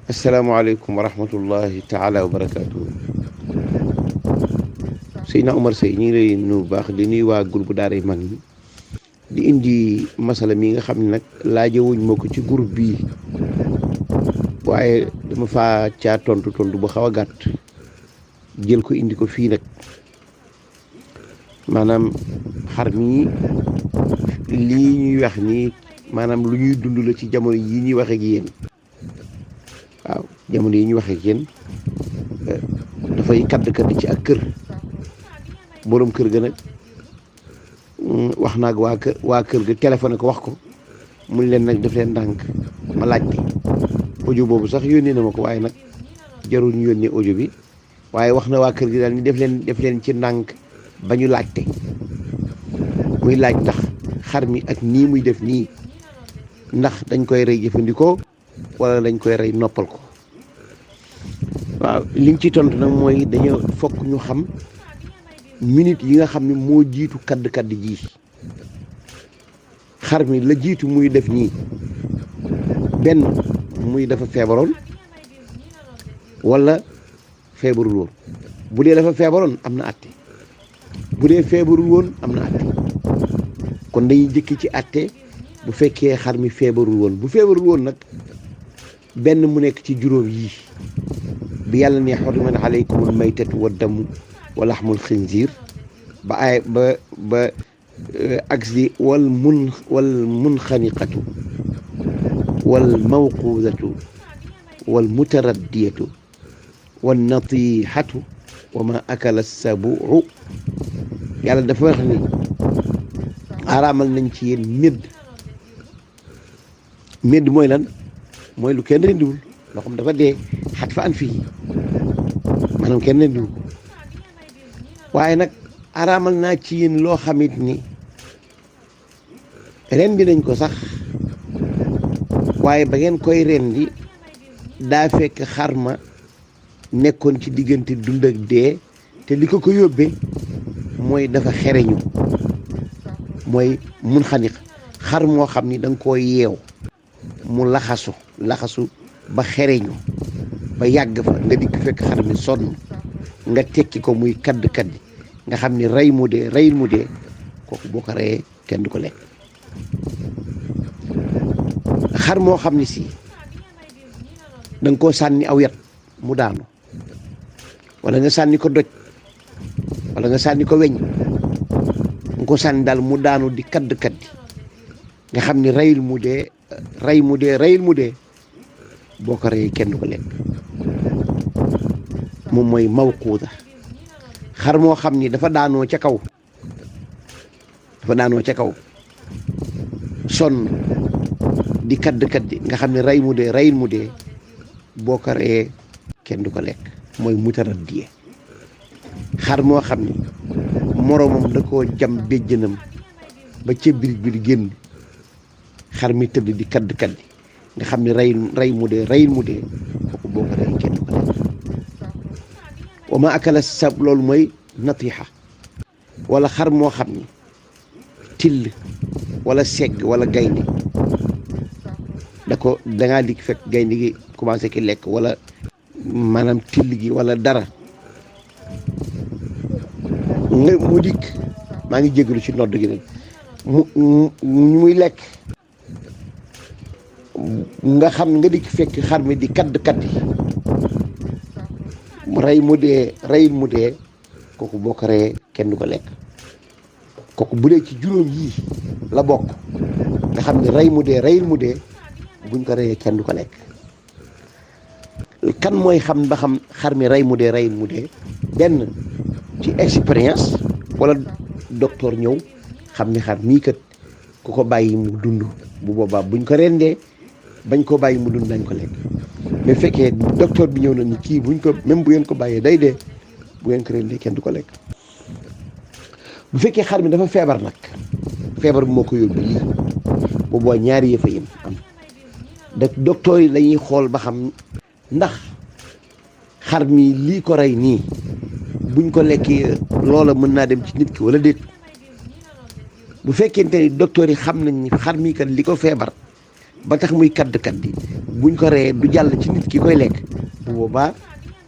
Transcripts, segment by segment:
asalaamaaleykum wa rahmatullahi taala wa barakaatu. Seydina Omar Seye ñu ngi lay nuyu bu baax di nuyu waa groupe daara yu mag ñi di indi masala mi nga xam ne nag laajewuñ ma ko ci groupe bii waaye dama faa caa tontu bu xaw a gàtt jël ko indi ko fii nag maanaam xar mi lii ñuy wax nii maanaam lu ñuy dund la ci jamono yi ñuy wax ak yéen waaw jamono yi ñuy wax ak yéen dafay kadd ci ak kër boroom kër ga nag wax naa ak waa kër ga téléphoné ko wax ko mu leen nag def leen ndànk ma laajte audio boobu sax yónnee na ma ko waaye nag jarul ñu yónnee audio bi waaye wax na waa kër gi daal ni def leen ci ndànk ba ñu laajte muy laaj ndax xar mi ak nii muy def nii ndax dañ koy rey jëfandikoo wala dañ koy rey noppal ko. waaw liñ ci tontu nag mooy dañoo fokk ñu xam minute yi nga xam ne moo jiitu kadd ji xar mi la jiitu muy def nii benn muy dafa feebaroon wala feebarul woon. bu dee dafa feebaroon am na àtte bu dee feebarul woon am na àtte kon dañuy jëkki ci àtte bu fekkee xar mi feebarul woon. bu feebarul woon nag benn mu nekk ci juróom yii bi yàlla ne xurrimat aleykumul maytatu wa damu wa laxmul xinziir ba ay ba agsi wal munxaniqatu wal mawquudatu wal mutaraddiyatu wal natihatu wa ma akala sabuu. yàlla dafa wax ni araamal nañ ci yéen médd mooy lan mooy lu kenn rendiwul loo xam dafa dee xat fa an fii maanaam kenn rendiwul ko waaye nag araamal naa ci yéen loo xamit ni rendi nañ ko sax waaye ba ngeen koy rendi daa fekk xar ma nekkoon ci diggante dund ak dee te li ko yóbbee mooy dafa xereñu mooy mun xaniq xar moo xam ni da nga koo yeew mu laxasu ba xereñu ba yàgg fa nga dikk fekk xar mi sonn nga tekki ko muy kadd nga xam ni reyul mu dee kooku boo ko reyee kenn du ko lekk. xar moo xam ni si da nga koo sànni aw yat mu daanu wala nga sànni ko doj wala nga sànni ko weñ nga ko sànni daal mu daanu di kadd nga xam ni reyul mu dee boo ko reyee kenn du ko lekk. moom mooy mawquuda. xar moo xam ni dafa daanoo ca kaw sonn di kadd nga xam ne reyul mu dee boo ko reyee kenn du ko lekk mooy mutaraddiye. xar moo xam ni moroomam da koo jam béjjënam ba ca birig bi di génn xar mi tëdd di kadd nga xam ne reyul mu dee kooku boo ko reyee kenn du ko lekk. wa ma akala sab loolu mooy natiixa wala xar moo xam ni till wala segg wala gaynde dangaa dikk fekk gaynde gi commencé ki lekk wala maanaam till gi wala dara mu dikk maa ngi jégalu ci nodd gi nag mu muy lekk nga xam nga dikk fekk xar mi di kadd reyul mu dee kooku boo ko reyee kenn du ko lekk. kooku bu dee ci juróom yii la bokk nga xam ne reyul mu dee buñ ko reyee kenn du ko lekk. kan mooy xam ba xam xar mi reyul mu dee benn ci expérience wala docteur ñëw xam ni xar mii kat ku ko bàyyi mu dund bu boobaa buñ ko rendee bañ ko bàyyi mu dund dañ ko lekk. mais fekkee docteur bi ñëw na ni kii buñ ko même bu ngeen ko bàyyee day dee bu ngeen ko rendee kenn du ko lekk. bu fekkee xar mi dafa feebar nag feebar bi moo ko yóbbu lii booboo ñaari yëfa yim am docteur yi lañuy xool ba xam ndax xar mi lii ko rey nii buñ ko lekkee loola mën naa dem ci nit ki wala déet. bu fekkente ni docteur yi xam nañ ni xar mi kat li ko feebar ba tax muy kadd kaddi buñ ko reyee du jàll ci nit ki koy lekk bu boobaa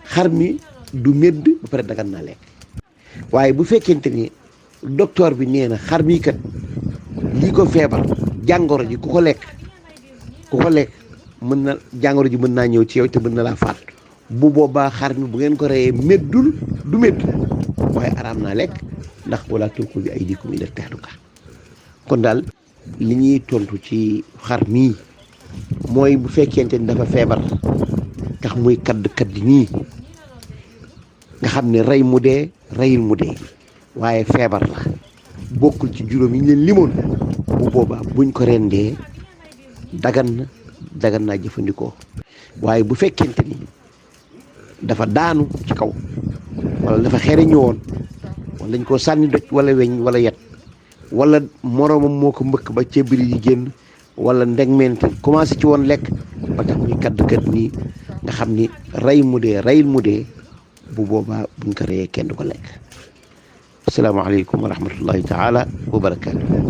xar mi du médd ba pare dagan naa lekk. waaye bu fekkente ni docteur bi nee na xar mi kat lii ko feebar jàngoro ji ku ko lekk mën na jàngoro ji mën naa ñëw ci yow te mën na laa faat bu boobaa xar mi bu ngeen ko reyee méddul du médd waaye araam naa lekk ndax wala tulqu bi aydikum ila tahluka. kon daal li ñuy tontu ci xar mii mooy bu fekkente ni dafa feebar tax muy kadd nii nga xam ne rey mu dee reyil mu dee waaye feebar la bokkul ci juróom yi ñu leen limoon bu boobaa buñ ko rendee dagan naa jëfandikoo. waaye bu fekkente ni dafa daanu ci kaw wala dafa xereñu woon wala dañ koo sànni doj wala weñ wala yet wala moroomam moo ko mbëkk ba cebiri yi génn wala ndegmente commencé ci woon lekk ba tax muy kadd nii nga xam ni rey mu dee reyil mu dee bu boobaa buñ ko reyee kenn du ko lekk. asalaamaaleykum wa rahmatullahi taala wa barakaatu.